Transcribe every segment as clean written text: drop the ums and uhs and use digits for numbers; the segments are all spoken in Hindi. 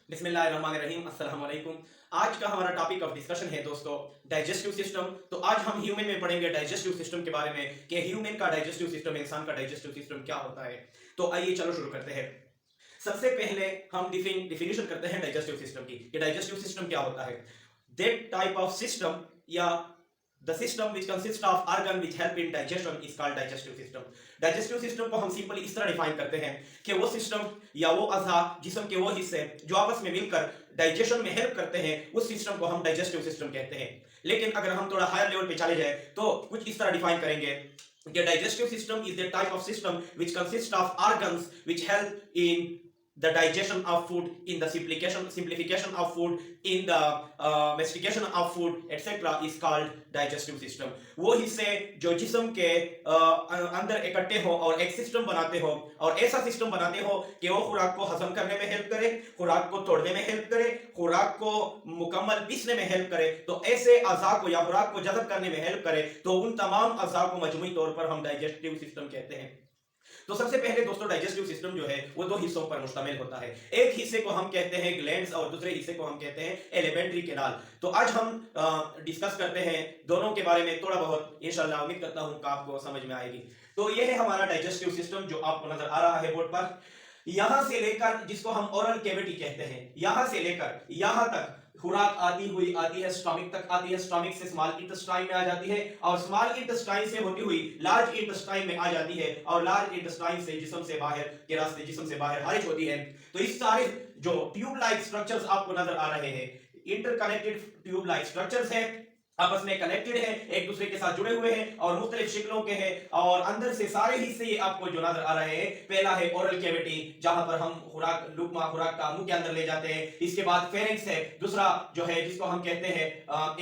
बिस्मिल्लाहिर्रहमानिर्रहीम, अस्सलाम वालेकुम। आज का हमारा टॉपिक ऑफ डिस्कशन है दोस्तों डाइजेस्टिव सिस्टम। तो आज हम ह्यूमन में पढ़ेंगे डाइजेस्टिव सिस्टम के बारे में कि ह्यूमन का डाइजेस्टिव सिस्टम, इंसान का डाइजेस्टिव सिस्टम क्या होता है। तो आइए चलो शुरू करते हैं। सबसे पहले हम डिफिनेशन करते हैं डाइजेस्टिव सिस्टम की कि डाइजेस्टिव सिस्टम क्या होता है। दैट टाइप ऑफ सिस्टम या the system which consists of organ which help in digestion is called digestive system. digestive system को हम सिंपली इस तरह डिफाइन करते हैं कि वो सिस्टम या वो अज़ा जिस्म के वो हिस्से जो आपस में मिलकर डाइजेशन में हेल्प करते हैं, उस सिस्टम को हम डाइजेस्टिव सिस्टम कहते हैं। लेकिन अगर हम थोड़ा हायर लेवल पे चले जाए तो कुछ इस तरह डिफाइन करेंगे कि digestive system is the type of system which consists of organs which help in the digestion of food, in the simplification of food, in the mastication of food, etc. is called digestive system. वो हिस्से जो जिस्म के अंदर इकट्ठे हो और एक सिस्टम बनाते हो और ऐसा सिस्टम बनाते हो कि वो खुराक को हजम करने में हेल्प करे, खुराक को तोड़ने में हेल्प करे, खुराक को मुकम्मल पीसने में हेल्प करे। तो ऐसे अज़ा को या खुराक को जज़ब करने में हेल्प करे, तो उन तमाम अज़ा को मजमूई तौर पर हम डाइजेस्टिव सिस्टम कहते हैं। तो सबसे पहले दोस्तों डाइजेस्टिव सिस्टम जो है वो दो हिस्सों पर मुश्तमिल होता है। एक हिस्से को हम कहते हैं ग्लैंड्स और दूसरे हिस्से को हम कहते हैं एलिमेंट्री कैनाल। तो आज हम डिस्कस करते हैं दोनों के बारे में थोड़ा बहुत, इंशाल्लाह उम्मीद करता हूं कि आपको समझ में आएगी। तो ये है हमारा डाइजेस्टिव सिस्टम जो आपको नजर आ रहा है बोर्ड पर। यहां से लेकर, जिसको हम ओरल कैविटी कहते हैं, यहां से लेकर यहां तक खुराक आती है स्टमक तक आती है, स्टमक से स्मॉल इंटेस्टाइन में आ जाती है और स्मॉल इंटेस्टाइन से होती हुई लार्ज इंटेस्टाइन में आ जाती है और लार्ज इंटेस्टाइन से जिस्म से बाहर के रास्ते जिस्म से बाहर खारिज होती है। तो इस सारे जो ट्यूब लाइक स्ट्रक्चर्स आपको नजर आ रहे हैं, इंटरकनेक्टेड ट्यूब लाइक स्ट्रक्चर्स हैं, आपस में कनेक्टेड है, एक दूसरे के साथ जुड़े हुए हैं और मुख्तलिफ शक्लों के हैं और अंदर से सारे हिस्से ये आपको जो नजर आ रहे हैं। पहला है ओरल कैविटी जहां पर हम खुराक लुकमा खुराक का मुंह के अंदर ले जाते हैं। इसके बाद फेरिंक्स है, दूसरा जो है जिसको हम कहते हैं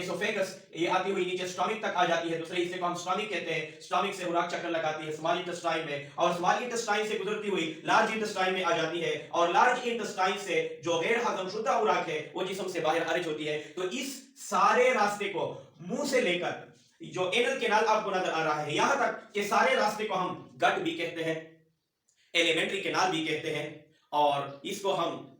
एसोफेगस, ये आती हुई नीचे स्टमक तक आ जाती है, दूसरे हिस्से को हम स्टमक कहते हैं। स्टमक से खुराक चक्कर लगाती है स्मॉल इंटेस्टाइन में और स्मॉल इंटेस्टाइन से गुजरती हुई लार्ज इंटेस्टाइन में आ जाती है और लार्ज इंटेस्टाइन से जो गैर हजम शुदा खुराक है वो जिस्म से बाहर खारिज होती है। तो इस सारे रास्ते को मुंह से लेकर जो एनल कैनाल आपको नजर आ रहा है यहां तक के सारे रास्ते को हम गट भी कहते हैं, एलिमेंट्री कैनाल भी कहते हैं और इसको हम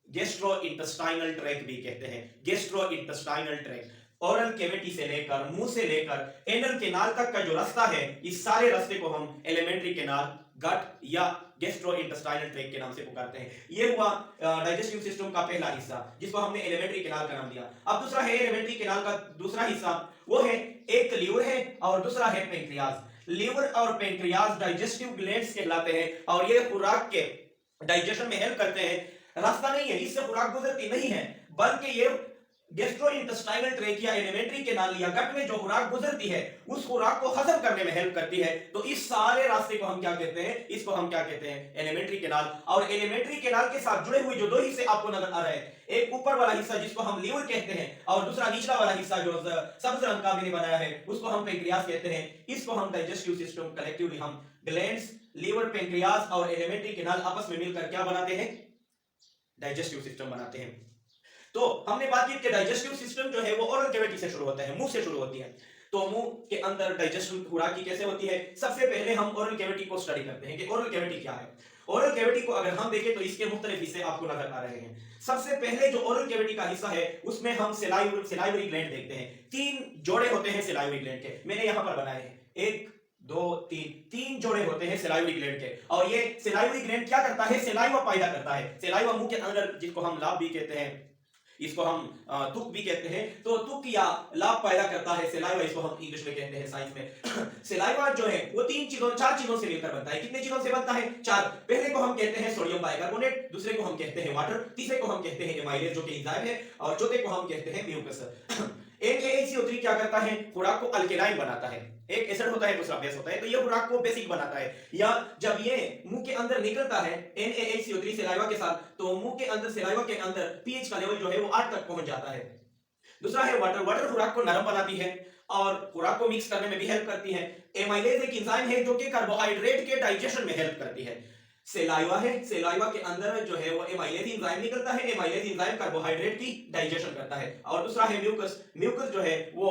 गैस्ट्रो इंटेस्टाइनल ट्रैक भी कहते हैं। Gastro intestinal tract oral cavity से लेकर मुंह से लेकर एनल कैनाल तक का जो रास्ता है, इस सारे रास्ते को हम एलिमेंट्री कैनाल, गट या गैस्ट्रो इंटेस्टाइनल ट्रैक के नाम से पुकारते हैं। ये हुआ डाइजेस्टिव सिस्टम का पहला हिस्सा जिसको हमने एलिमेंट्री कैनाल का नाम दिया। अब दूसरा है एलिमेंट्री कैनाल का दूसरा हिस्सा, वो है एक लीवर है और दूसरा है पेंक्रियाज। लीवर और पेंक्रियाज डाइजेस्टिव ग्लैंड्स कहलाते हैं और ये खुराक के डाइजेशन में हेल्प करते हैं। रास्ता नहीं है, इससे खुराक गुजरती नहीं है, बल्कि ये गैस्ट्रोइंटेस्टाइनल ट्रैक या एलिमेंट्री कैनाल या गट में जो खुराक गुजरती है उस खुराक को हजम करने में हेल्प करती है। तो इस सारे रास्ते को हम क्या कहते हैं, इसको हम क्या कहते हैं, एलिमेंट्री कैनाल। और एलिमेंट्री कैनाल के साथ जुड़े हुए जो दो हिस्से आपको नजर आ रहे हैं, एक ऊपर वाला हिस्सा जिसको हम लीवर कहते हैं और दूसरा निचला वाला हिस्सा जो सब्ज रंग का मैंने बनाया है उसको हम पेंक्रियाज कहते हैं। इसको हम डाइजेस्टिव सिस्टम कलेक्टिवली हम ग्लैंड्स, लीवर, पेंक्रियाज और एलिमेंट्री कैनाल आपस में मिलकर क्या बनाते हैं, डाइजेस्टिव सिस्टम बनाते हैं। तो हमने बात की कि डाइजेस्टिव सिस्टम जो है वो ओरल कैविटी से शुरू होता है, मुंह से शुरू होती है। तो मुंह के अंदर डाइजेशन खुराक की कैसे होती है, सबसे पहले हम ओरल कैविटी को स्टडी करते हैं कि ओरल कैविटी क्या है। ओरल कैविटी को अगर हम देखें तो इसके मुख्तलिफ हिस्से आपको नजर आ रहे हैं। सबसे पहले जो ओरल कैविटी का हिस्सा है उसमें हम सिलाइवरी ग्लैंड देखते हैं। 3 जोड़े होते हैं सिलाइवरी ग्लैंड के, मैंने यहां पर बनाए हैं 1 2 3 जोड़े होते हैं सिलाइवरी ग्लैंड के। और ये सिलाइवरी ग्लैंड क्या करता है, सिलाइवा पैदा करता है। सिलाइवा मुंह के अंदर जिसको हम लाब भी कहते हैं, इसको हम तुक भी कहते हैं। तो तुक या लाभ पैदा करता है सिलाइवा, इसको हम इंग्लिश में कहते हैं साइंस में। सिलाइवा जो है वो 4 चीजों से मिलकर बनता है। कितने चीजों से बनता है, 4। पहले को हम कहते हैं सोडियम बाइकार्बोनेट, दूसरे को हम कहते हैं वाटर, तीसरे को हम कहते हैं एमाइलेज जो कि एंजाइम है और चौथे को हम कहते हैं म्यूकस। NaHCO3 क्या करता है, खुराक को अल्केलाइन बनाता है। एक एसिड होता है दूसरा बेस होता है, तो ये खुराक को बेसिक बनाता है। या जब ये मुंह के अंदर निकलता है NaHCO3 सिलाइवा के साथ, तो मुंह के अंदर सिलाइवा के अंदर पीएच का लेवल जो है वो 8 तक पहुंच जाता है। दूसरा है वाटर। वाटर खुराक को नरम बनाती है और खुराक को मिक्स करने में भी हेल्प करती है। एमाइलेज एक एंजाइम है जो कि कार्बोहाइड्रेट के डाइजेशन में हेल्प करती है। सेलाइवा है, सेलाइवा के अंदर जो है वो एमाइलेज एंजाइम निकलता है, एमाइलेज एंजाइम कार्बोहाइड्रेट की डाइजेशन करता है। और दूसरा है म्यूकस, म्यूकस जो है वो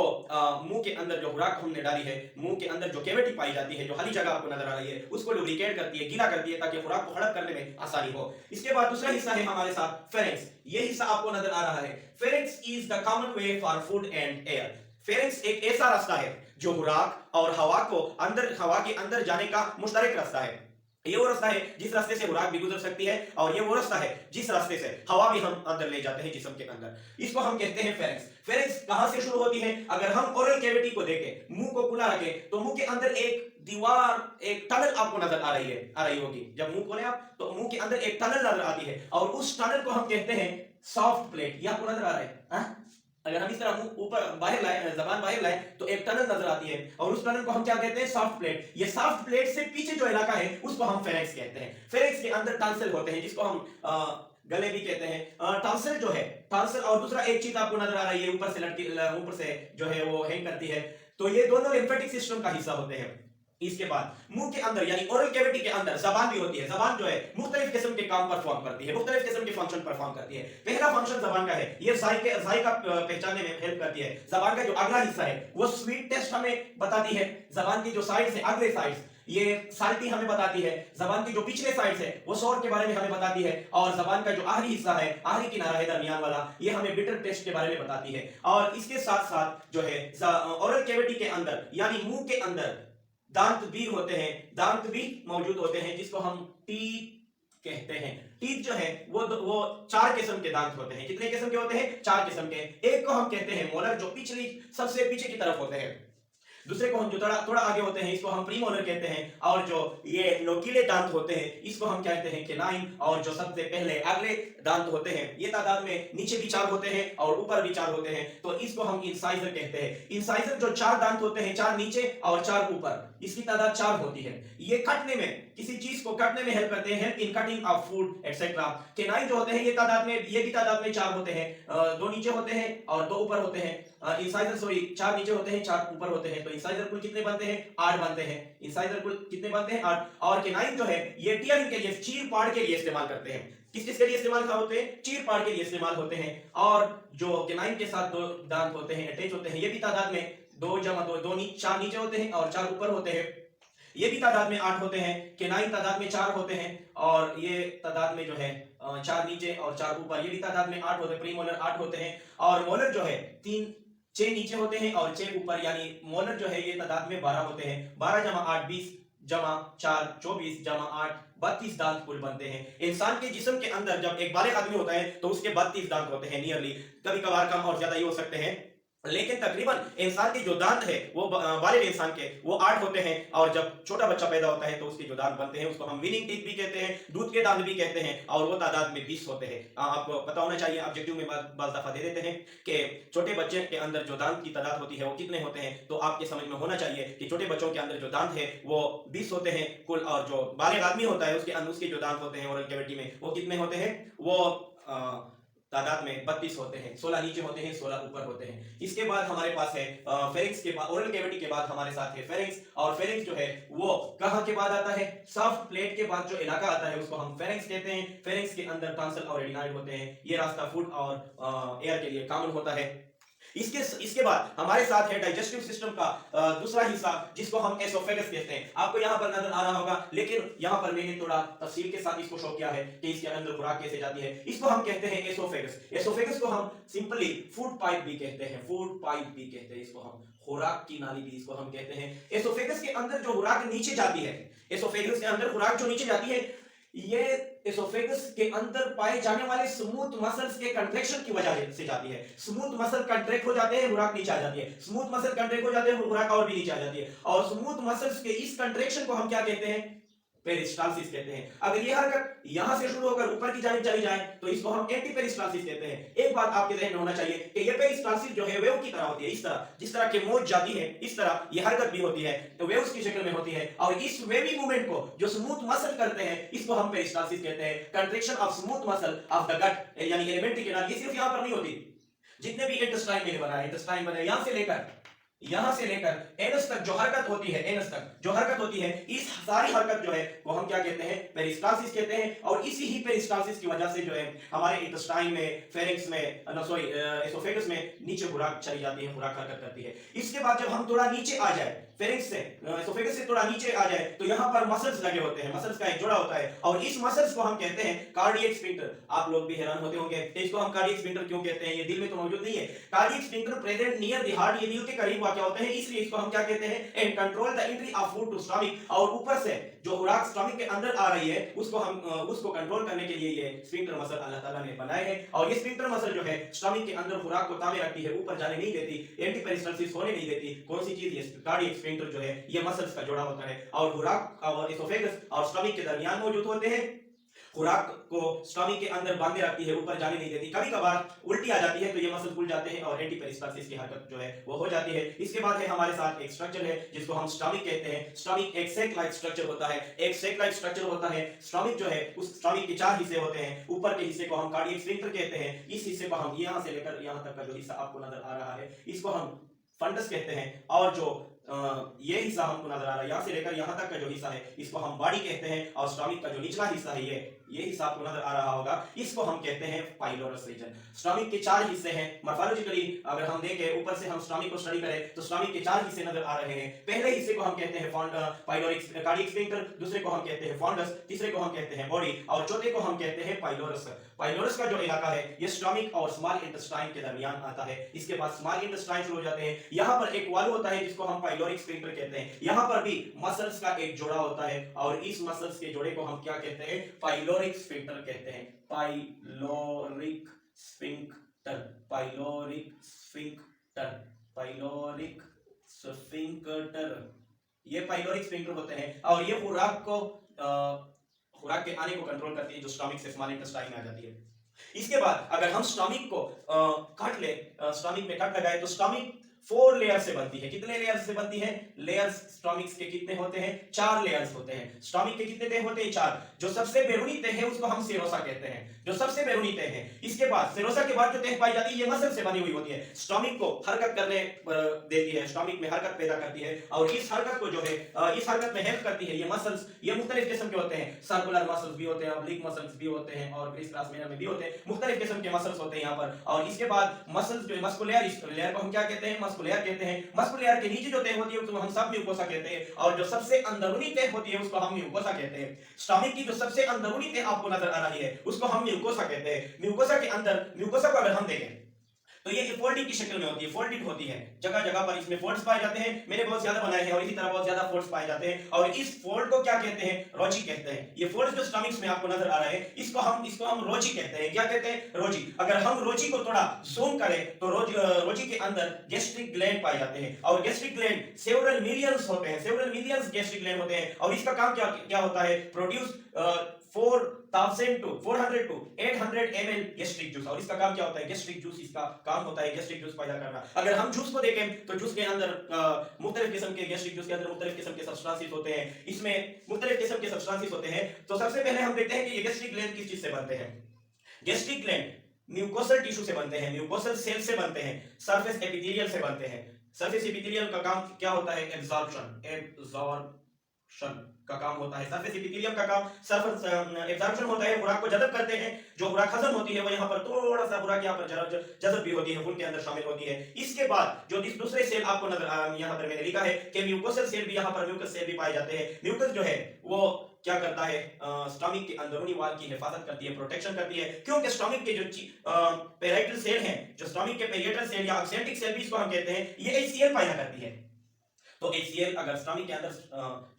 मुंह के अंदर जो खुराक हमने डाली है, मुंह के अंदर जो कैविटी पाई जाती है, जो हरी जगह आपको नजर आ रही है, उसको लुब्रिकेट करती है, गीला करती है ताकि खुराक को हड़प करने में आसानी हो। इसके बाद दूसरा हिस्सा है हमारे साथ फेरिंक्स, ये हिस्सा आपको नजर आ रहा है। Pharynx is the common way for food and air. Pharynx एक ऐसा रास्ता है जो खुराक और हवा को अंदर, हवा के अंदर जाने का मुश्तरक रास्ता है। ये वो रास्ता है जिस रास्ते से खुराक भी गुजर सकती है, और ये वो रास्ता है जिस रास्ते से हवा भी हम अंदर ले जाते हैं जिस्म के अंदर। इसको हम कहते हैं फेरिंक्स। फेरिंक्स कहां से शुरू होती है? अगर हम ओरल कैविटी को देखें, मुंह को खुला रखें, तो मुंह के अंदर एक दीवार, एक टनल आपको नजर आ रही होगी। जब मुंह खोले आप तो मुंह के अंदर एक टनल नजर आती है, और उस टनल को हम कहते हैं सॉफ्ट प्लेट। ये आपको नजर आ रहा है हा? अगर हम इस तरह मुंह ऊपर बाहर लाए, जबान बाहर लाए, तो एक टनल नजर आती है, और उस टनल को हम क्या कहते हैं? Soft plate. ये सॉफ्ट प्लेट से पीछे जो इलाका है उसको हम फेरिंक्स कहते हैं। फेरिंक्स के अंदर टॉन्सिल होते हैं, जिसको हम गले भी कहते हैं। टॉन्सिल जो है, टॉन्सिल और दूसरा एक चीज आपको नजर आ रही है ऊपर से लटकी, ऊपर से जो है वो हैंग करती है, तो ये दोनों लिम्फेटिक सिस्टम का हिस्सा होते हैं। इसके बाद मुंह के अंदर यानी ओरल कैविटी के अंदर जबान भी होती है। जबान जो है मुख्तलिफ किस्म के काम परफॉर्म करती है, मुख्तलिफ किस्म के फंक्शन परफॉर्म करती है। पहला फंक्शन जबान का है, ये जायका पहचानने में हेल्प करती है। जबान का जो अगला हिस्सा है वो स्वीट टेस्ट हमें बताती है। जबान की जो साइड्स है, अगले साइड्स, ये साल्टी हमें बताती है। जबान की जो पिछले साइड्स है वो सोर के बारे में हमें बताती है। और जबान का जो आखिरी हिस्सा है, आखिरी किनारा है दरमियान वाला, ये हमें बिटर टेस्ट के बारे में बताती है। और इसके साथ साथ जो है ओरल कैविटी के अंदर यानी मुंह के अंदर दांत भी होते हैं, दांत भी मौजूद होते हैं, जिसको हम टीथ कहते हैं। टीथ जो है वो 4 किस्म के दांत होते हैं। कितने किस्म के होते हैं? 4 किस्म के। एक को हम कहते हैं मोलर, जो पिछली सबसे पीछे की तरफ होते हैं। दूसरे को हम जो थोड़ा आगे होते हैं, इसको हम प्रीमोलर कहते हैं। और जो ये नोकीले दांत होते हैं इसको हम कहते हैं केनाइन। और जो सबसे पहले अगले दांत होते हैं, ये तादाद में नीचे भी 4 होते हैं और ऊपर भी 4 होते हैं, तो इसको हम इंसाइजर कहते हैं। इंसाइजर जो 4 दांत होते हैं, 4 नीचे और 4 ऊपर, इसकी तादाद 4 होती है। ये काटने में, किसी चीज को काटने में हेल्प करते हैं, in cutting of food etcetera. Canine जो होते हैं ये तादाद में, ये भी तादाद में 4 होते हैं। 2 नीचे होते हैं और 2 ऊपर होते हैं। इंसाइजर 4 नीचे होते हैं, 4 ऊपर होते हैं, तो इंसाइजर कुल कितने बनते हैं? 8 बनते हैं। इंसाइजर कुल कितने बनते हैं? 8। और केनाइन जो है ये टीयरिंग के लिए, चीर फाड़ के लिए इस्तेमाल करते हैं। किस चीज के लिए इस्तेमाल होते हैं? चीर फाड़ के लिए इस्तेमाल होते हैं। और जो केनाइन के साथ 2 दांत होते हैं, अटैच होते हैं, ये भी तादाद में 2 जमा 2, 4 नीचे होते हैं और 4 ऊपर होते हैं, ये भी तादाद में 8 होते हैं। केनाइन तादाद में 4 होते हैं, और ये तादाद में जो है 4 नीचे और 4 ऊपर, ये भी तादाद में 8 होते हैं। प्रीमोलर 8 होते हैं। और मोलर जो है 6 नीचे होते हैं और 6 ऊपर, यानी मोलर जो है ये तादाद में 12 होते हैं। 12 जमा 8 20 जमा 4 24 जमा 8 32 दांत कुल बनते हैं। इंसान के जिस्म के अंदर जब एक बालिग आदमी होता है तो उसके 32 दांत होते हैं नियरली। कभी कभार कम और ज्यादा ही हो सकते हैं, लेकिन तकरीबन इंसान के जो दांत है वो बालिग इंसान के वो 8 होते हैं। और जब छोटा बच्चा पैदा होता है तो उसके जो दांत बनते हैं उसको हम वीनिंग टीथ भी कहते हैं, दूध के दांत भी कहते हैं, और वो तादाद में 20 होते हैं। आपको पता होना चाहिए, ऑब्जेक्टिव में बाज़ दफा दे देते हैं कि छोटे बच्चे के अंदर जो दांत की तादाद होती है वो कितने होते हैं, तो आपके समझ में होना चाहिए कि छोटे बच्चों के अंदर जो दांत है वो 20 होते हैं कुल। और जो बालिग आदमी होता है उसके जो दांत होते हैं ओरल कैविटी में वो कितने होते हैं? वो तादाद में 32 होते हैं। 16 नीचे होते हैं, 16 ऊपर होते हैं। इसके बाद हमारे पास है फेरिंक्स के बाद, ओरल कैविटी के बाद हमारे साथ है फेरिंक्स। और फेरिंक्स जो है वो कहां के बाद आता है? सॉफ्ट प्लेट के बाद जो इलाका आता है उसको हम फेरिंक्स कहते हैं। फेरिंक्स के अंदर टॉन्सिल और एडिनॉइड होते हैं। ये रास्ता फूड और एयर के लिए कॉमन होता है। इसके बाद हमारे साथ है डाइजेस्टिव सिस्टम का दूसरा हिस्सा, जिसको हम एसोफेगस कहते हैं। आपको यहाँ पर नजर आ रहा होगा, लेकिन यहाँ पर मैंने थोड़ा तफसील के साथ इसको शो किया है कि इसके अंदर खुराक कैसे जाती है। इसको हम कहते हैं एसोफेगस। एसोफेगस को हम सिंपली फूड पाइप भी कहते हैं, फूड पाइप भी कहते हैं इसको हम, खुराक की नाली भी इसको हम कहते हैं। एसोफेगस के अंदर जो खुराक नीचे जाती है, एसोफेगस के अंदर खुराक जो नीचे जाती है, ये एसोफेगस के अंदर पाए जाने वाले स्मूथ मसल्स के कंट्रैक्शन की वजह से जाती है। स्मूथ मसल कंट्रैक्ट हो जाते हैं, खुराक नीचे आ जाती है। स्मूथ मसल कंट्रैक्ट हो जाते हैं, खुराक और भी नीचे आ जाती है। और स्मूथ मसल्स के इस कंट्रैक्शन को हम क्या कहते हैं? पेरिस्टालसिस कहते हैं। अगर ये हरकत यहां से शुरू होकर ऊपर की जानिब चली जाए तो इसको हम एंटी पेरिस्टालसिस कहते हैं। एक बात आपके ज़हन में होना चाहिए कि ये पेरिस्टालसिस जो है वेव की तरह होती है। इस तरह जिस तरह के मौज जाती है, इस तरह ये हरकत भी होती है, तो वेव्स की शक्ल में होती है। और इस वेवी मूवमेंट को जो स्मूथ मसल करते हैं इसको हम पेरिस्टालसिस कहते हैं। Contraction of smooth muscle of the gut, यानी एलिमेंट्री कैनाल। ये सिर्फ यहां पर नहीं होती, जितने भी इंटेस्टाइन में बना है, इंटेस्टाइन बना है यहां से लेकर यहां से लेकर एनस तक जो हरकत होती है, एनस तक जो हरकत होती है, इस सारी हरकत जो है वो हम क्या कहते हैं, पेरिस्टालसिस कहते हैं। और इसी ही पेरिस्टालसिस की वजह से जो है हमारे इंटेस्टाइन में, फेरिंक्स में, सॉरी एसोफेगस में नीचे खुराक चली जाती है, खुराक हरकत करती है। इसके बाद जब हम थोड़ा नीचे आ जाए, फेरिंक्स से, एसोफेगस से थोड़ा नीचे आ जाए, तो यहाँ पर मसल्स लगे होते हैं, मसल्स का एक जोड़ा होता है, और इस मसल्स को हम कहते हैं कार्डियक स्फिंक्टर। आप लोग भी हैरान होते होंगे इसको हम कार्डियक स्फिंक्टर क्यों कहते हैं, ये दिल में तो मौजूद नहीं है। Cardiac sphincter present near the heart, ये दिल के करीब वाक़ होते हैं, इसलिए इसको हम क्या कहते हैं, and control the entry of food to stomach. और ऊपर से जो खुराक स्टमक के अंदर आ रही है उसको हम उसको कंट्रोल करने के लिए ये स्फिंक्टर मसल अल्लाह ताला ने बनाए हैं। और ये स्फिंक्टर मसल जो है स्टमक के अंदर खुराक को तामे रखती है, ऊपर जाने नहीं देती, एंटी पेरिस्टालसिस होने नहीं देती। कौन सी चीज, ये कार्डियक स्फिंक्टर जो है ये मसल्स का जोड़ा होता है, और खुराक और एसोफेगस और स्टमक के दरमियान मौजूद होते हैं। खुराक को स्टमक के अंदर बांधे रखती है, ऊपर जाने नहीं देती। कभी कभार उल्टी आ जाती है तो ये मसल खुल जाते हैं और एंटी पेरिस्टालसिस की हरकत जो है वो हो जाती है। इसके बाद है हमारे साथ एक स्ट्रक्चर है जिसको हम स्टमक कहते हैं। स्टमक एक सैक लाइक स्ट्रक्चर होता है, एक सैक लाइक स्ट्रक्चर होता है। स्टमक जो है उस स्टमक के 4 हिस्से होते हैं। ऊपर के हिस्से को हम कार्डियक स्फिंक्टर कहते हैं। इस हिस्से को हम यहां से लेकर यहां तक का जो हिस्सा आपको नजर आ रहा है इसको हम फंडस कहते हैं। और जो ये हिस्सा हमको नजर आ रहा है यहां से लेकर यहां तक का जो हिस्सा है इसको हम बॉडी कहते हैं। और स्टमक का जो निचला हिस्सा है ये हिस्सा आपको नजर आ रहा होगा, इसको हम कहते हैं पाइलोरस रीजन। स्टमक के 4 हिस्से हैं। मॉर्फोलॉजिकली अगर हम देखें ऊपर से हम स्टमक को स्टडी करें तो स्टमक के 4 हिस्से नजर आ रहे हैं। पहले हिस्से को हम कहते हैं पाइलोरिक कार्डियक स्फिंक्टर, दूसरे को हम कहते हैं फॉन्डस, तीसरे को हम कहते हैं बॉडी, और चौथे को हम कहते हैं पाइलोरस। पाइलोरस का जो इलाका है ये स्टमक और स्मॉल इंटेस्टाइन के दरमियान आता है। इसके बाद स्मॉल इंटेस्टाइन शुरू हो जाते हैं। यहां पर एक वाल्व होता है जिसको हम पाइलोरिक स्फिंक्टर कहते हैं। यहां पर भी मसल्स का एक जोड़ा होता है और इस मसल्स के जोड़े को हम क्या कहते हैं, पाइलोरिक स्फिंक्टर कहते हैं। Pyloric sphincter, pyloric sphincter, pyloric sphincter, ये पाइलोरिक स्फिंक्टर होते हैं। और ये खुराक के आने को कंट्रोल करती है जो स्टमक से स्मॉल इंटेस्टाइन में आ जाती है। इसके बाद अगर हम स्टमक को काट ले, स्टमक में कट लगाए तो स्टमक 4 लेयर से बनती है। कितने लेयर से बनती है, लेयर्स स्टमक के कितने होते हैं, 4 लेयर्स होते हैं। स्टमक के कितने तह होते हैं, 4। जो सबसे बैरूनी तह है उसको हम सेरोसा कहते हैं, जो सबसे बैरूनी तह है। इसके बाद सेरोसा के बाद जो तह पाई जाती है ये मसल से बनी हुई होती है। स्टमक को हरकत करने देती है, स्टमक में हरकत पैदा करती है, और इस हरकत को जो है इस हरकत में हेल्प करती है ये मसल्स। ये मुख्तलिफ किस्म के होते हैं, सर्कुलर मसल्स भी होते हैं, ऑब्लिक मसल्स भी होते हैं, और क्रिस क्रॉस मैनर में भी होते हैं। मुख्तलिफ किस्म के मसल्स होते हैं यहाँ पर। और इसके बाद मसल्स जो मस्कुलर, इस लेयर को हम क्या कहते हैं, मस्कुलर कहते हैं। मस्कुलर के नीचे जो तह होती है उसको हम सब म्यूकोसा कहते हैं, और जो सबसे अंदरूनी तह होती है उसको हम म्यूकोसा कहते हैं। स्टमक की जो सबसे अंदरूनी तह आपको नजर आ रही है उसको हम म्यूकोसा कहते हैं। म्यूकोसा के अंदर, म्यूकोसा को अगर हम देखें तो ये फोल्डिंग की शक्ल में होती है, फोल्डेड होती है। जगह जगह पर इसमें फोल्ड्स पाए जाते हैं। मैंने बहुत ज्यादा बनाए हैं और इसी तरह बहुत ज्यादा फोल्ड्स पाए जाते हैं। और इस फोल्ड को क्या कहते हैं, रोजी कहते हैं। ये फोल्ड्स जो स्टमक में आपको नजर आ रहे हैं इसको हम रोजी कहते हैं। क्या कहते हैं, रोजी। अगर हम रोजी को थोड़ा जूम करें तो रोजी के अंदर गैस्ट्रिक ग्लैंड पाए जाते हैं, और गैस्ट्रिक ग्लैंड सेवरल मिलियंस होते हैं, सेवरल मिलियंस गैस्ट्रिक ग्लैंड होते हैं। और इसका काम क्या होता है, produce 400 to 800 ml gastric juice. और इसका काम क्या होता है, गैस्ट्रिक जूस, इसका काम होता है गैस्ट्रिक जूस पैदा करना। अगर हम जूस को देखें तो जूस के अंदर मुख्तलिफ किस्म के, गैस्ट्रिक जूस के अंदर मुख्तलिफ किस्म के सब्सटेंसेस होते हैं, इसमें मुख्तलिफ किस्म के सब्सटेंसेस होते हैं। तो सबसे पहले हम देखते हैं कि ये गैस्ट्रिक ग्लैंड किस चीज से बनते हैं। गैस्ट्रिक ग्लैंड म्यूकोसल टिश्यू से बनते हैं, म्यूकोसल सेल से बनते हैं, सरफेस एपिथेलियल से बनते हैं। सरफेस एपिथेलियल का काम क्या होता है, एब्जॉर्प्शन का काम होता है। सरफेस एपिथेलियम का काम सरफेस एब्जॉर्प्शन होता है, खुराक को जज़ब करते हैं। जो खुराक हजम होती है वो यहाँ पर थोड़ा सा खुराक यहाँ पर जज़ब भी होती है, खून के अंदर शामिल होती है। इसके बाद जो दूसरे सेल आपको नजर यहाँ पर मैंने लिखा है कि म्यूकोसल सेल भी, यहाँ पर म्यूकस सेल भी पाए जाते हैं। म्यूकस जो है वो क्या करता है, स्टमक के अंदरूनी वाल की हिफाजत करती है, प्रोटेक्शन करती है। क्योंकि स्टमक के जो पेराइटल सेल हैं, जो स्टमक के पेरिएटल सेल या ऑक्सेंटिक सेल भी इसको हम कहते हैं, ये HCl पैदा करती है। तो HCl अगर स्टमक के अंदर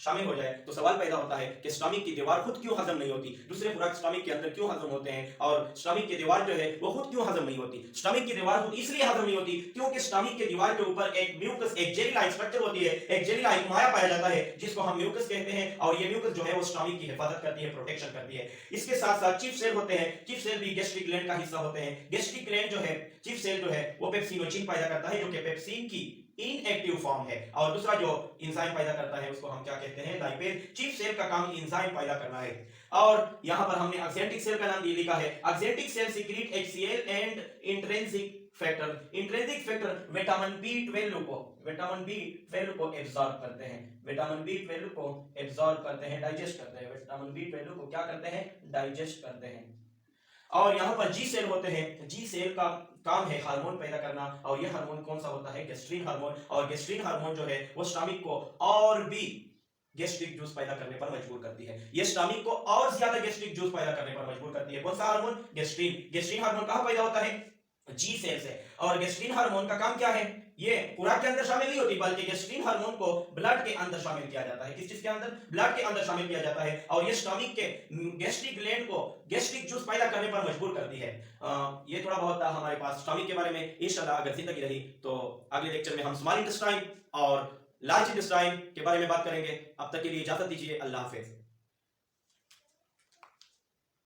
शामिल हो जाए तो सवाल पैदा होता है कि स्टमक की दीवार खुद क्यों हजम नहीं होती, दूसरे खुराक स्टमक के अंदर क्यों हजम होते हैं, और स्टमक की दीवार जो है वो खुद क्यों हजम नहीं होती। स्टमक की दीवार खुद इसलिए हजम नहीं होती क्योंकि स्टमक की दीवार के ऊपर एक म्यूकस, एक जेली लाइक स्ट्रक्चर होती है, एक जेली लाइक माया पाया जाता है जिसको हम म्यूकस कहते हैं। और ये म्यूकस जो है वो स्टमक की हिफाजत करती है, प्रोटेक्शन करती है। इसके साथ साथ चीफ सेल होते हैं, चीफ सेल भी गैस्ट्रिक ग्लैंड का हिस्सा होते हैं। गैस्ट्रिक ग्लैंड जो है, चीफ सेल जो है वो पेप्सिनोजेन पैदा करता है, जो कि पेप्सिन की इनएक्टिव फॉर्म है। और दूसरा जो एंजाइम पैदा करता है उसको हम क्या कहते हैं, लाइपेज। चीफ सेल का काम एंजाइम पैदा करना है। और यहाँ पर हमने ऑक्जेंटिक सेल का नाम ये लिखा है, oxyntic cell secrete HCl and intrinsic factor vitamin B12 को एब्जॉर्ब करते हैं, विटामिन B12 को एब्जॉर्ब करते हैं, डाइजेस्ट करते हैं, विटामिन B12 को क्या करते हैं, डाइजेस्ट करते हैं। और यहाँ पर जी सेल होते हैं, जी सेल का काम है हार्मोन पैदा करना, और ये हार्मोन कौन सा होता है, गैस्ट्रीन हार्मोन, और गैस्ट्रीन हार्मोन जो है वो स्टमक को और भी गैस्ट्रिक जूस पैदा करने पर मजबूर करती है, ये स्टमक को और ज्यादा गैस्ट्रिक जूस पैदा करने पर मजबूर करती है। कौन सा हार्मोन, गैस्ट्रीन। गैस्ट्रीन हार्मोन कहाँ पैदा होता है, जी सेल से। और गैस्ट्रीन हार्मोन का काम क्या है, ये खुराक के अंदर शामिल नहीं होती, बल्कि गैस्ट्रीन हार्मोन को ब्लड के अंदर शामिल किया जाता है। किस चीज के अंदर, ब्लड के अंदर शामिल किया जाता है, और ये स्टमक के गैस्ट्रिक ग्लैंड को गैस्ट्रिक जूस पैदा करने पर मजबूर करती है। ये थोड़ा बहुत था हमारे पास स्टमक के बारे में। इंशाल्लाह अगर जिंदगी रही तो अगले लेक्चर में हम स्मॉल इंटेस्टाइन और लार्ज इंटेस्टाइन के बारे में बात करेंगे। अब तक के लिए इजाजत दीजिए, अल्लाह हाफिज।